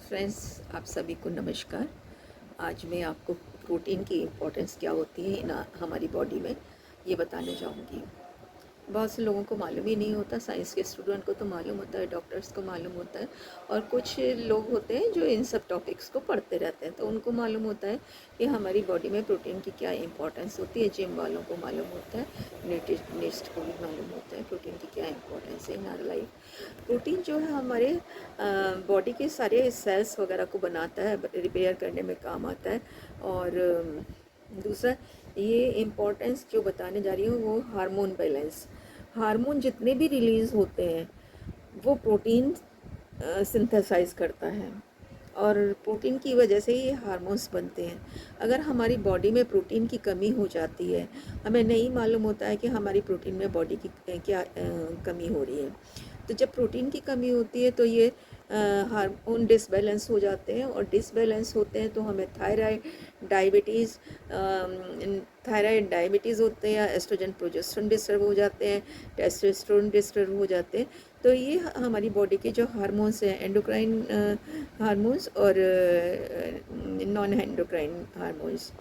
Friends, आप सभी को नमस्कार। आज मैं आपको प्रोटीन की इम्पोर्टेंस क्या होती है हमारी बॉडी में ये बताने जाऊंगी। बहुत से लोगों को मालूम ही नहीं होता। साइंस के स्टूडेंट को तो मालूम होता है, डॉक्टर्स को मालूम होता है, और कुछ लोग होते हैं जो इन सब टॉपिक्स को पढ़ते रहते हैं, तो उनको मालूम होता है कि हमारी बॉडी में प्रोटीन की क्या इंपॉर्टेंस होती है। जिम वालों को मालूम होता है, न्यूट्रिशनिस्ट को भी मालूम होता है प्रोटीन की क्या इंपॉर्टेंस है इन आवर लाइफ। प्रोटीन जो है हमारे बॉडी के सारे सेल्स वगैरह को बनाता है, रिपेयर करने में काम आता है। और दूसरा ये इम्पोर्टेंस जो बताने जा रही हूँ वो हार्मोन बैलेंस। हार्मोन जितने भी रिलीज़ होते हैं वो प्रोटीन सिंथेसाइज करता है, और प्रोटीन की वजह से ही हार्मोन्स बनते हैं। अगर हमारी बॉडी में प्रोटीन की कमी हो जाती है, हमें नहीं मालूम होता है कि हमारी प्रोटीन में बॉडी की क्या कमी हो रही है। तो जब प्रोटीन की कमी होती है तो ये हार्मोन डिसबैलेंस हो जाते हैं, और डिसबैलेंस होते हैं तो हमें थायराइड डायबिटीज़ होते हैं, एस्ट्रोजन प्रोजेस्टेरोन डिस्टर्ब हो जाते हैं, टेस्टोस्टेरोन डिस्टर्ब हो जाते हैं। तो ये हमारी बॉडी के जो हार्मोन्स हैं, एंडोक्राइन हार्मोन्स और नॉन एंडोक्राइन हार्मोन्स,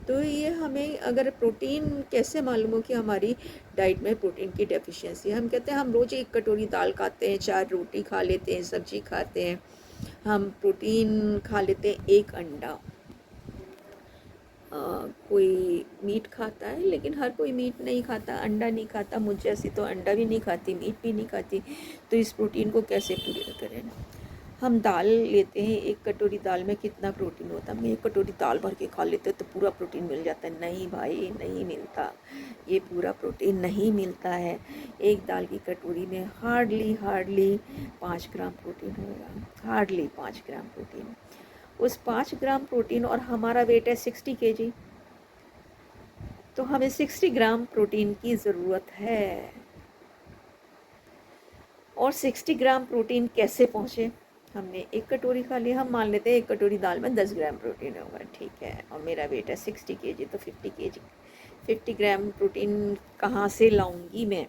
तो ये हमें अगर प्रोटीन कैसे मालूम हो कि हमारी डाइट में प्रोटीन की डेफिशिएंसी। हम कहते हैं हम रोज़ एक कटोरी दाल खाते हैं, 4 रोटी खा लेते हैं, सब्जी खाते हैं, हम प्रोटीन खा लेते हैं, एक अंडा। कोई मीट खाता है, लेकिन हर कोई मीट नहीं खाता, अंडा नहीं खाता। मुझ जैसी तो अंडा भी नहीं खाती, मीट भी नहीं खाती, तो इस प्रोटीन को कैसे पूरा करें। हम दाल लेते हैं, एक कटोरी दाल में कितना प्रोटीन होता है। हम एक कटोरी दाल भर के खा लेते हैं तो पूरा प्रोटीन मिल जाता है। नहीं भाई, नहीं मिलता, ये पूरा प्रोटीन नहीं मिलता है। एक दाल की कटोरी में हार्डली 5 ग्राम प्रोटीन होगा, हार्डली 5 ग्राम प्रोटीन। उस 5 ग्राम प्रोटीन, और हमारा वेट है 60 kg, तो हमें 60 ग्राम प्रोटीन की ज़रूरत है। और 60 ग्राम प्रोटीन कैसे पहुँचे। हमने एक कटोरी खा लिया, हम मान लेते हैं एक कटोरी दाल में 10 ग्राम प्रोटीन होगा, ठीक है, और मेरा वेट है 60 kg, तो 50 ग्राम प्रोटीन कहाँ से लाऊंगी मैं।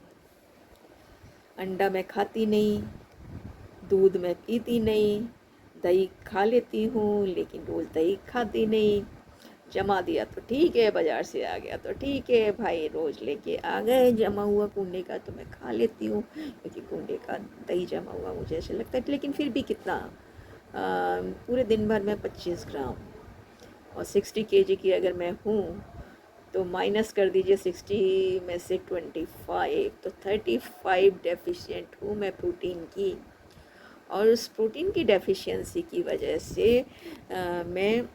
अंडा मैं खाती नहीं, दूध मैं पीती नहीं, दही खा लेती हूँ लेकिन रोज़ दही खाती नहीं। जमा दिया तो ठीक है, बाज़ार से आ गया तो ठीक है भाई, रोज़ लेके आ गए जमा हुआ कुंडे का, तो मैं खा लेती हूँ, क्योंकि कुंडे का दही जमा हुआ मुझे ऐसा लगता है। लेकिन फिर भी कितना, पूरे दिन भर में 25 ग्राम, और 60 kg की अगर मैं हूँ तो माइनस कर दीजिए 60 में से 25, तो 35 डेफिशिएंट हूँ मैं प्रोटीन की। और उस प्रोटीन की डेफिशिएंसी की वजह से मैं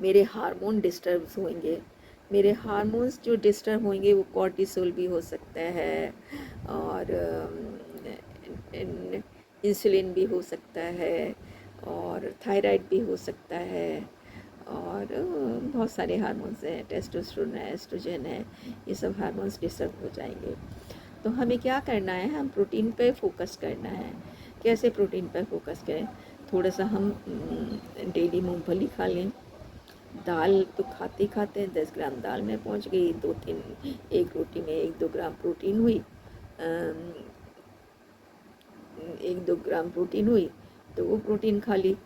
मेरे हार्मोन डिस्टर्ब होंगे। मेरे हार्मोन्स जो डिस्टर्ब होंगे वो कॉर्टिसोल भी हो सकता है, और इंसुलिन भी हो सकता है, और थायराइड भी हो सकता है, और बहुत सारे हार्मोन्स हैं, टेस्टोस्टेरोन है, एस्ट्रोजन है, ये सब हार्मोन्स डिस्टर्ब हो जाएंगे। तो हमें क्या करना है, हम प्रोटीन पे फोकस करना है। कैसे प्रोटीन पे फोकस करें। थोड़ा सा हम डेली मूंगफली खा लें। दाल तो खाते ही खाते हैं, 10 ग्राम दाल में पहुंच गई, 2-3 एक रोटी में 1-2 ग्राम प्रोटीन हुई, 1-2 ग्राम प्रोटीन हुई, तो वो प्रोटीन खा ली।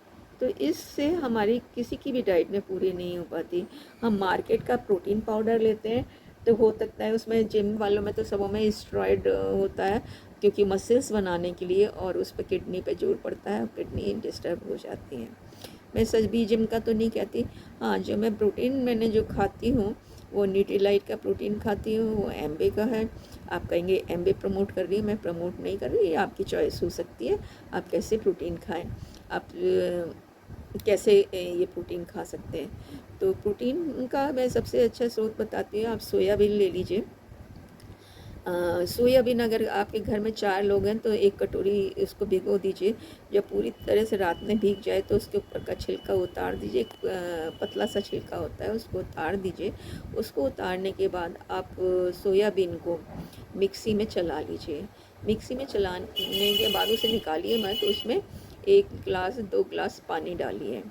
तो इससे हमारी किसी की भी डाइट में पूरी नहीं हो पाती। हम मार्केट का प्रोटीन पाउडर लेते हैं, तो हो सकता है उसमें, जिम वालों में तो सबों में स्टेरॉइड होता है, क्योंकि मसल्स बनाने के लिए, और उस पर किडनी पे जोर पड़ता है, किडनी डिस्टर्ब हो जाती है। मैं सच भी जिम का तो नहीं कहती। हाँ, जो मैं प्रोटीन मैंने जो खाती हूँ वो न्यूट्रीलाइट का प्रोटीन खाती हूँ, वो एम्बे का है। आप कहेंगे एम्बे प्रमोट कर रही है, मैं प्रमोट नहीं कर रही, ये आपकी चॉइस हो सकती है, आप कैसे प्रोटीन खाएं, आप कैसे ये प्रोटीन खा सकते हैं। तो प्रोटीन का मैं सबसे अच्छा स्रोत बताती हूँ। आप सोयाबीन ले लीजिए। सोयाबीन अगर आपके घर में 4 लोग हैं तो 1 कटोरी इसको भिगो दीजिए। जब पूरी तरह से रात में भीग जाए तो उसके ऊपर का छिलका उतार दीजिए। एक पतला सा छिलका होता है, उसको उतार दीजिए। उसको उतारने के बाद आप सोयाबीन को मिक्सी में चला लीजिए। मिक्सी में चलाने के बाद उसे निकालिए मत, उसमें 1 गिलास 2 गिलास पानी डालिए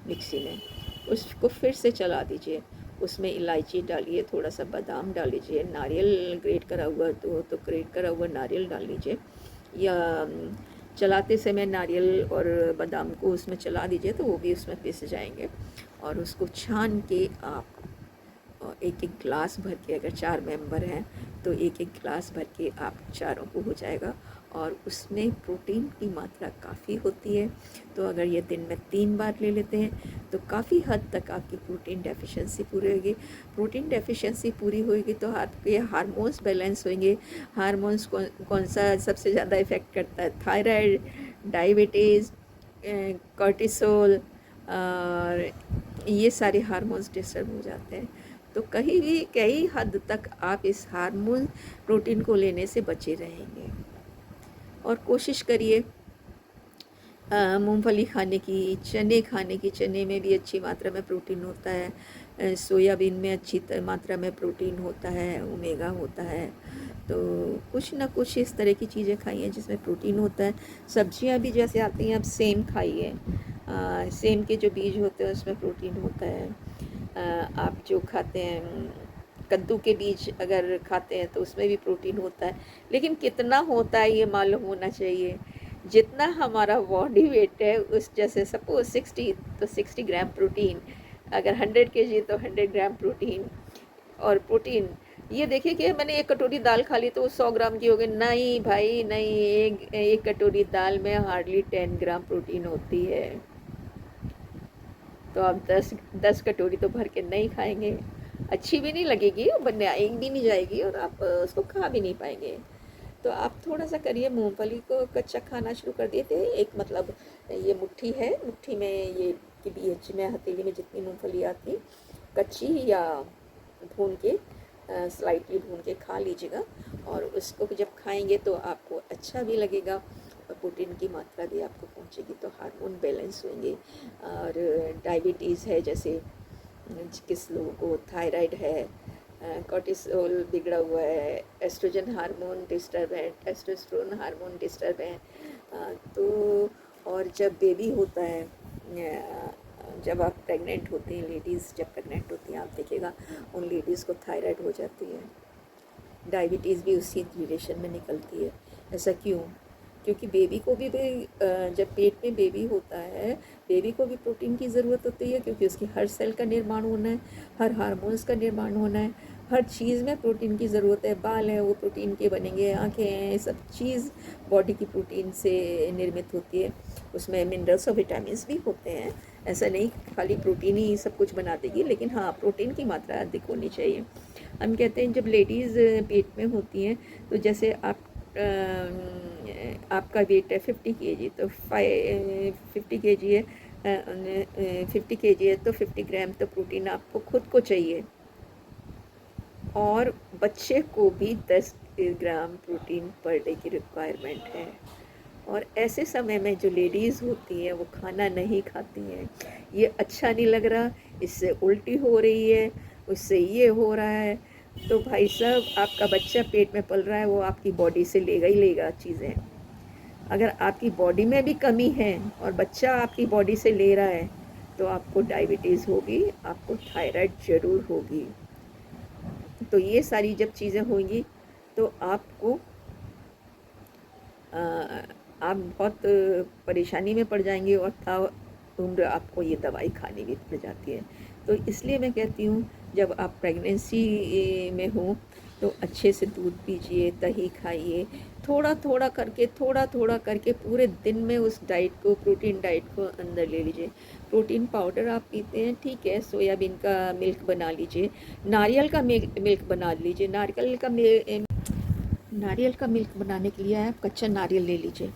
मिक्सी में। उसको फिर से चला दीजिए। उसमें इलायची डालिए, थोड़ा सा बादाम डाल लीजिए, नारियल ग्रेट करा हुआ तो ग्रेट करा हुआ नारियल डाल लीजिए, या चलाते समय नारियल और बादाम को उसमें चला दीजिए तो वो भी उसमें पिस जाएंगे। और उसको छान के आप एक एक गिलास भर के, अगर 4 मेंबर हैं तो एक एक गिलास भर के आप चारों को हो जाएगा। और उसमें प्रोटीन की मात्रा काफ़ी होती है, तो अगर ये दिन में 3 बार ले लेते हैं तो काफ़ी हद तक आपकी प्रोटीन डेफिशिएंसी पूरी होगी। प्रोटीन डेफिशिएंसी पूरी होगी तो आपके हार्मोन्स बैलेंस होंगे। हार्मोन्स कौन सा सबसे ज़्यादा इफ़ेक्ट करता है? थायराइड, डायबिटीज़, कॉर्टिसोल, और ये सारे हार्मोन्स डिस्टर्ब हो जाते हैं। तो कहीं भी कई हद तक आप इस हार्मोन प्रोटीन को लेने से बचे रहेंगे। और कोशिश करिए मूंगफली खाने की, चने खाने की। चने में भी अच्छी मात्रा में प्रोटीन होता है, सोयाबीन में अच्छी मात्रा में प्रोटीन होता है, ओमेगा होता है। तो कुछ ना कुछ इस तरह की चीज़ें खाइए जिसमें प्रोटीन होता है। सब्जियां भी जैसे आती हैं, आप सेम खाइए। सेम के जो बीज होते हैं उसमें प्रोटीन होता है। आप जो खाते हैं कद्दू के बीज अगर खाते हैं तो उसमें भी प्रोटीन होता है, लेकिन कितना होता है ये मालूम होना चाहिए। जितना हमारा बॉडी वेट है उस, जैसे सपोज 60 तो 60 ग्राम प्रोटीन, अगर 100 केजी तो 100 ग्राम प्रोटीन। और प्रोटीन ये देखिए कि मैंने एक कटोरी दाल खा ली तो 100 ग्राम की हो गई। नहीं भाई नहीं, एक कटोरी दाल में हार्डली 10 ग्राम प्रोटीन होती है। तो आप 10 कटोरी तो भर के नहीं खाएंगे, अच्छी भी नहीं लगेगी, बनाई भी नहीं जाएगी और आप उसको खा भी नहीं पाएंगे। तो आप थोड़ा सा करिए, मूंगफली को कच्चा खाना शुरू कर दिए थे। एक मतलब ये मुट्ठी है, मुट्ठी में ये के बीच में हथेली में जितनी मूंगफली आती, कच्ची या भून के, स्लाइटली भून के खा लीजिएगा। और उसको जब खाएंगे तो आपको अच्छा भी लगेगा और प्रोटीन की मात्रा भी आपको पहुंचेगी, तो हार्मोन बैलेंस होंगे। और डायबिटीज़ है, जैसे किस लोगों को थायराइड है, कॉर्टिसोल बिगड़ा हुआ है, एस्ट्रोजन हार्मोन डिस्टर्ब है, टेस्टोस्टेरोन हार्मोन डिस्टर्ब है, तो और जब बेबी होता है, जब आप प्रेग्नेंट होती हैं, लेडीज़ जब प्रेग्नेंट होती हैं, आप देखिएगा उन लेडीज़ को थायराइड हो जाती है। डायबिटीज़ भी उसी ड्यूरेशन में निकलती है। ऐसा क्यों? क्योंकि बेबी को भी जब पेट में बेबी होता है, बेबी को भी प्रोटीन की ज़रूरत होती है, क्योंकि उसकी हर सेल का निर्माण होना है, हर हार्मोन्स का निर्माण होना है, हर चीज़ में प्रोटीन की ज़रूरत है। बाल हैं वो प्रोटीन के बनेंगे, आँखें हैं, सब चीज़ बॉडी की प्रोटीन से निर्मित होती है। उसमें मिनरल्स और विटामिन्स भी होते हैं, ऐसा नहीं खाली प्रोटीन ही सब कुछ बना देगी, लेकिन हाँ प्रोटीन की मात्रा अधिक होनी चाहिए। हम कहते हैं जब लेडीज़ पेट में होती हैं, तो जैसे आपका वेट है 50 केजी, तो 50 केजी है, 50 केजी है तो 50 ग्राम तो प्रोटीन आपको खुद को चाहिए। और बच्चे को भी 10 ग्राम प्रोटीन पर डे की रिक्वायरमेंट है। और ऐसे समय में जो लेडीज़ होती हैं वो खाना नहीं खाती हैं, ये अच्छा नहीं लग रहा, इससे उल्टी हो रही है, उससे ये हो रहा है, तो भाई साहब आपका बच्चा पेट में पल रहा है, वो आपकी बॉडी से लेगा ही लेगा चीज़ें। अगर आपकी बॉडी में भी कमी है और बच्चा आपकी बॉडी से ले रहा है, तो आपको डायबिटीज़ होगी, आपको थायराइड ज़रूर होगी। तो ये सारी जब चीज़ें होंगी तो आपको आप बहुत परेशानी में पड़ जाएंगे और उम्र आपको ये दवाई खानी भी पड़ जाती है। तो इसलिए मैं कहती हूँ जब आप प्रेगनेंसी में हो तो अच्छे से दूध पीजिए, दही खाइए, थोड़ा थोड़ा करके पूरे दिन में उस डाइट को, प्रोटीन डाइट को अंदर ले लीजिए। प्रोटीन पाउडर आप पीते हैं, ठीक है, सोयाबीन का मिल्क बना लीजिए, नारियल का मिल्क बना लीजिए। नारियल का मिल्क बनाने के लिए आप कच्चा नारियल ले लीजिए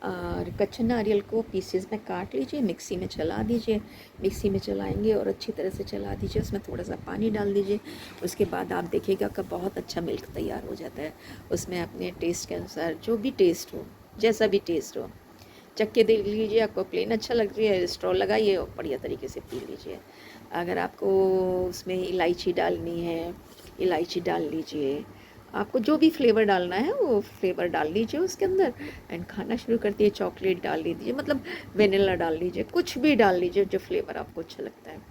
और कच्चे नारियल को पीसेस में काट लीजिए, मिक्सी में चला दीजिए। मिक्सी में चलाएंगे और अच्छी तरह से चला दीजिए, उसमें थोड़ा सा पानी डाल दीजिए। उसके बाद आप देखिएगा कि बहुत अच्छा मिल्क तैयार हो जाता है। उसमें अपने टेस्ट के अनुसार जो भी टेस्ट हो, जैसा भी टेस्ट हो, चक्के देख लीजिए, आपको प्लेन अच्छा लग रही है, स्ट्रॉ लगाइए और बढ़िया तरीके से पी लीजिए। अगर आपको उसमें इलायची डालनी है, इलायची डाल लीजिए। आपको जो भी फ्लेवर डालना है वो फ्लेवर डाल लीजिए उसके अंदर एंड खाना शुरू कर दिए। चॉकलेट डाल लीजिए, मतलब वेनिला डाल लीजिए, कुछ भी डाल लीजिए जो फ्लेवर आपको अच्छा लगता है।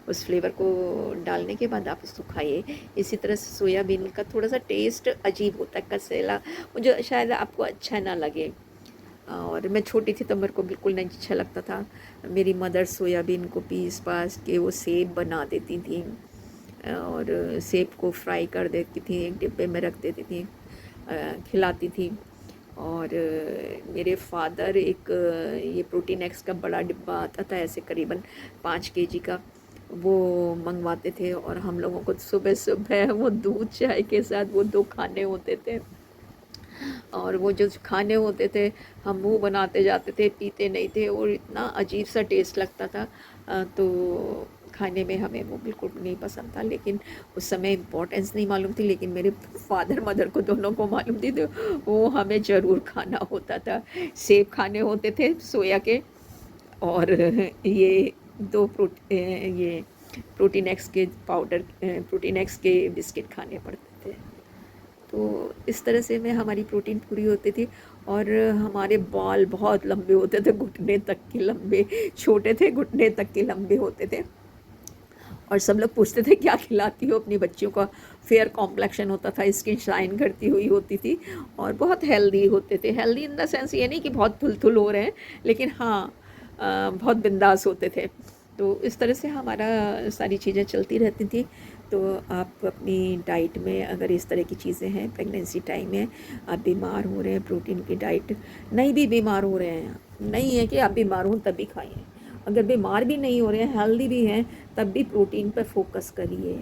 उस फ्लेवर को डालने के बाद आप उसको खाइए। इसी तरह से सोयाबीन का थोड़ा सा टेस्ट अजीब होता है, कसेला, जो शायद आपको अच्छा ना लगे, और मैं छोटी थी तो मेरे को बिल्कुल नहीं अच्छा लगता था। मेरी मदर सोयाबीन को पीस पास के वो सेब बना देती थी और सेब को फ्राई कर देती थी, एक डिब्बे में रख देती थी, खिलाती थी। और मेरे फादर एक ये प्रोटीन एक्स का बड़ा डिब्बा आता था, ऐसे करीबन 5 kg का, वो मंगवाते थे और हम लोगों को सुबह सुबह वो दूध चाय के साथ वो 2 खाने होते थे। और वो जो खाने होते थे हम मुंह बनाते जाते थे, पीते नहीं थे और इतना अजीब सा टेस्ट लगता था। तो खाने में हमें वो बिल्कुल नहीं पसंद था, लेकिन उस समय इम्पोर्टेंस नहीं मालूम थी, लेकिन मेरे फादर मदर को दोनों को मालूम थी, तो वो हमें ज़रूर खाना होता था। सेब खाने होते थे सोया के, और ये ये प्रोटीन एक्स के पाउडर, प्रोटीन एक्स के बिस्किट खाने पड़ते थे। तो इस तरह से में हमारी प्रोटीन पूरी होती थी। और हमारे बाल बहुत लंबे होते थे, घुटने तक के लंबे, छोटे थे घुटने तक के लंबे होते थे। और सब लोग पूछते थे क्या खिलाती हो अपनी बच्चियों का। फेयर कॉम्प्लेक्शन होता था, स्किन शाइन करती हुई होती थी और बहुत हेल्दी होते थे। हेल्दी इन द सेंस ये नहीं कि बहुत थुल हो रहे हैं, लेकिन हाँ बहुत बिंदास होते थे। तो इस तरह से हमारा सारी चीज़ें चलती रहती थी। तो आप अपनी डाइट में अगर इस तरह की चीज़ें हैं, प्रेगनेंसी टाइम में आप बीमार हो रहे हैं, प्रोटीन की डाइट नहीं भी बीमार हो रहे हैं, नहीं है कि आप बीमार हों तभी खाइए। अगर बीमार भी नहीं हो रहे हैं, हेल्दी भी हैं, तब भी प्रोटीन पर फोकस करिए।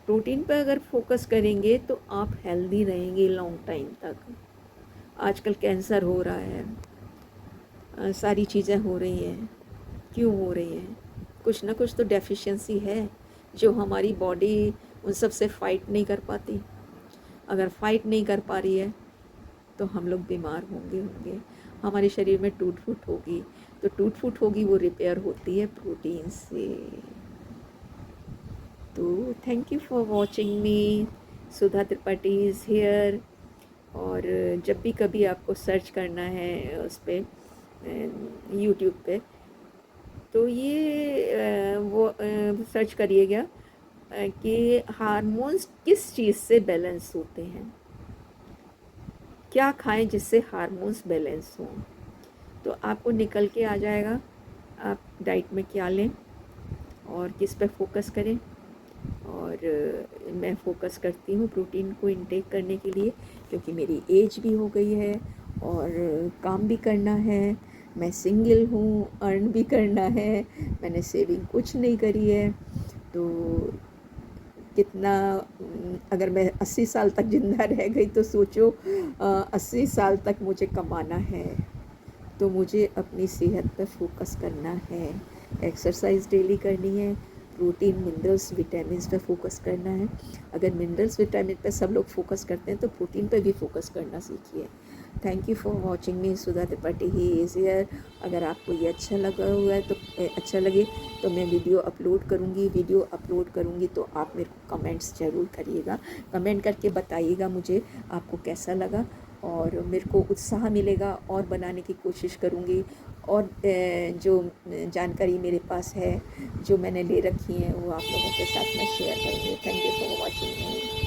प्रोटीन पर अगर फोकस करेंगे तो आप हेल्दी रहेंगे लॉन्ग टाइम तक। आजकल कैंसर हो रहा है, सारी चीज़ें हो रही हैं। क्यों हो रही हैं? कुछ ना कुछ तो डेफिशिएंसी है जो हमारी बॉडी उन सब से फाइट नहीं कर पाती। अगर फाइट नहीं कर पा रही है तो हम लोग बीमार होंगे, हमारे शरीर में टूट फूट होगी। तो टूट फूट होगी, वो रिपेयर होती है प्रोटीन से। तो thank you for watching me. Sudha Tripathi is here. और जब भी कभी आपको सर्च करना है उस पर यूट्यूब पे, तो ये वो सर्च करिएगा कि हार्मोन्स किस चीज़ से बैलेंस होते हैं, क्या खाएं जिससे हार्मोन्स बैलेंस हों। तो आपको निकल के आ जाएगा आप डाइट में क्या लें और किस पे फोकस करें। और मैं फ़ोकस करती हूँ प्रोटीन को इनटेक करने के लिए, क्योंकि मेरी एज भी हो गई है और काम भी करना है। मैं सिंगल हूँ, अर्न भी करना है, मैंने सेविंग कुछ नहीं करी है। तो कितना, अगर मैं 80 साल तक ज़िंदा रह गई तो सोचो 80 साल तक मुझे कमाना है। तो मुझे अपनी सेहत पर फोकस करना है, एक्सरसाइज डेली करनी है, प्रोटीन, मिनरल्स, विटामिन्स पे फोकस करना है। अगर मिनरल्स विटामिन पे सब लोग फोकस करते हैं तो प्रोटीन पे भी फोकस करना सीखिए। Thank you for watching me. Sudha Tripathi he is here. अगर आपको ये अच्छा लगा हुआ है तो अच्छा लगे तो मैं वीडियो अपलोड करूँगी तो आप मेरे को कमेंट्स ज़रूर करिएगा। कमेंट करके बताइएगा मुझे आपको कैसा लगा, और मेरे को उत्साह मिलेगा और बनाने की कोशिश करूँगी। और जो जानकारी मेरे पास है, जो मैंने ले रखी है, वो आप लोगों के साथ मैं शेयर करूँगी। Thank you for watching me.